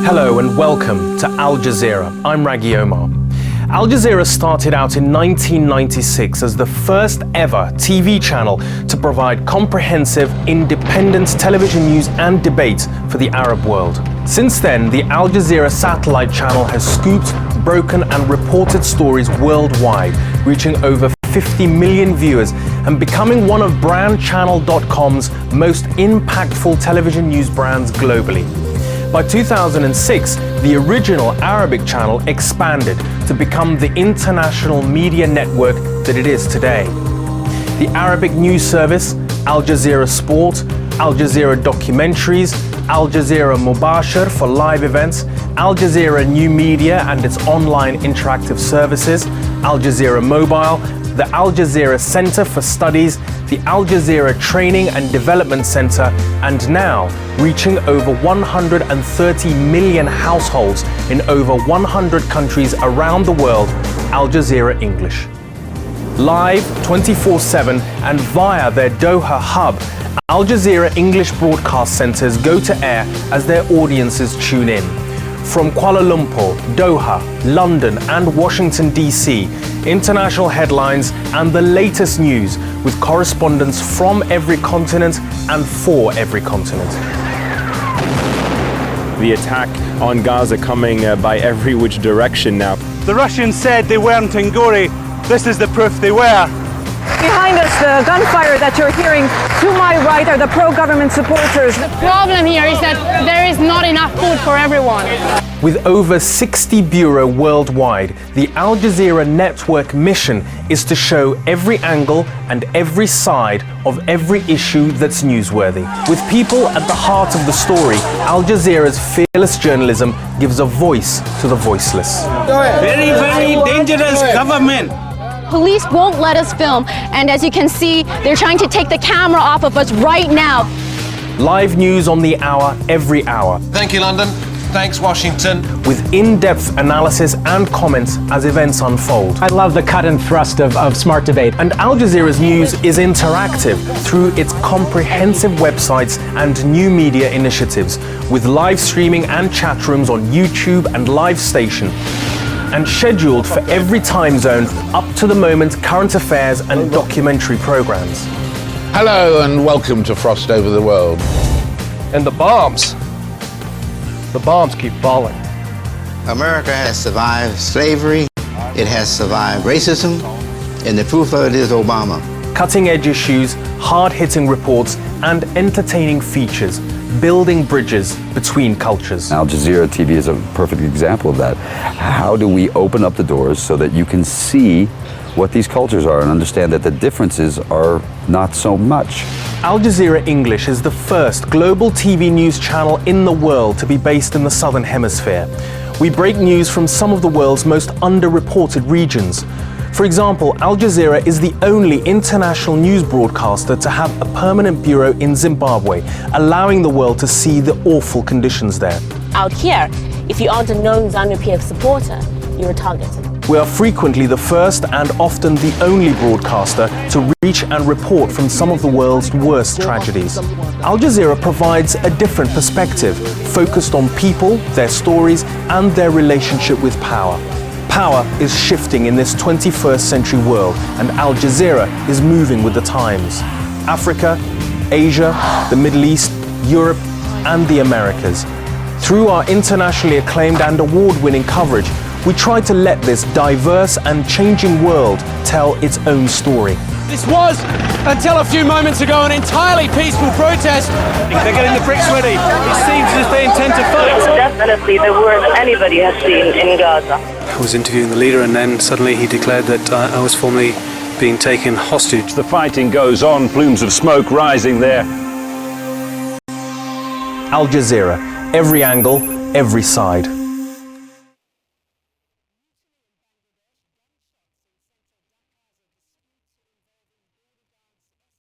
Hello and welcome to Al Jazeera. I'm Raghi Omar. Al Jazeera started out in 1996 as the first ever TV channel to provide comprehensive, independent television news and debate for the Arab world. Since then, the Al Jazeera satellite channel has scooped, broken and reported stories worldwide, reaching over 50 million viewers and becoming one of brandchannel.com's most impactful television news brands globally. By 2006, the original Arabic channel expanded to become the international media network that it is today. The Arabic news service, Al Jazeera Sport, Al Jazeera Documentaries, Al Jazeera Mubashir for live events, Al Jazeera New Media and its online interactive services, Al Jazeera Mobile, the Al Jazeera Center for Studies, the Al Jazeera Training and Development Center, and now reaching over 130 million households in over 100 countries around the world, Al Jazeera English. Live 24/7 and via their Doha hub, Al Jazeera English broadcast centers go to air as their audiences tune in. From Kuala Lumpur, Doha, London and Washington DC, international headlines and the latest news with correspondents from every continent and for every continent. The attack on Gaza coming by every which direction now. The Russians said they weren't in Gori. This is the proof they were. Behind us, the gunfire that you're hearing to my right are the pro-government supporters. The problem here is that there is not enough food for everyone. With over 60 bureaus worldwide, the Al Jazeera network mission is to show every angle and every side of every issue that's newsworthy. With people at the heart of the story, Al Jazeera's fearless journalism gives a voice to the voiceless. Very, very dangerous government. Police won't let us film, and as you can see, they're trying to take the camera off of us right now. Live news on the hour, every hour. Thank you, London. Thanks, Washington. With in-depth analysis and comments as events unfold. I love the cut and thrust of smart debate. And Al Jazeera's news is interactive through its comprehensive websites and new media initiatives, with live streaming and chat rooms on YouTube and Live Station, and scheduled for every time zone, up to the moment current affairs and documentary programs. Hello and welcome to Frost Over the World. And the bombs keep falling. America has survived slavery, it has survived racism, and the proof of it is Obama. Cutting-edge issues, hard-hitting reports, and entertaining features, building bridges between cultures. Al Jazeera TV is a perfect example of that. How do we open up the doors so that you can see what these cultures are and understand that the differences are not so much? Al Jazeera English is the first global TV news channel in the world to be based in the Southern Hemisphere. We break news from some of the world's most underreported regions. For example, Al Jazeera is the only international news broadcaster to have a permanent bureau in Zimbabwe, allowing the world to see the awful conditions there. Out here, if you aren't a known ZANU-PF supporter, you're targeted. We are frequently the first and often the only broadcaster to reach and report from some of the world's worst tragedies. Al Jazeera provides a different perspective, focused on people, their stories, and their relationship with power. Power is shifting in this 21st century world, and Al Jazeera is moving with the times. Africa, Asia, the Middle East, Europe, and the Americas. Through our internationally acclaimed and award-winning coverage, we try to let this diverse and changing world tell its own story. This was, until a few moments ago, an entirely peaceful protest. They're getting the bricks ready. It seems as if they intend to fight. Definitely the worst anybody has seen in Gaza. I was interviewing the leader and then suddenly he declared that I was formally being taken hostage. The fighting goes on, plumes of smoke rising there. Al Jazeera, every angle, every side.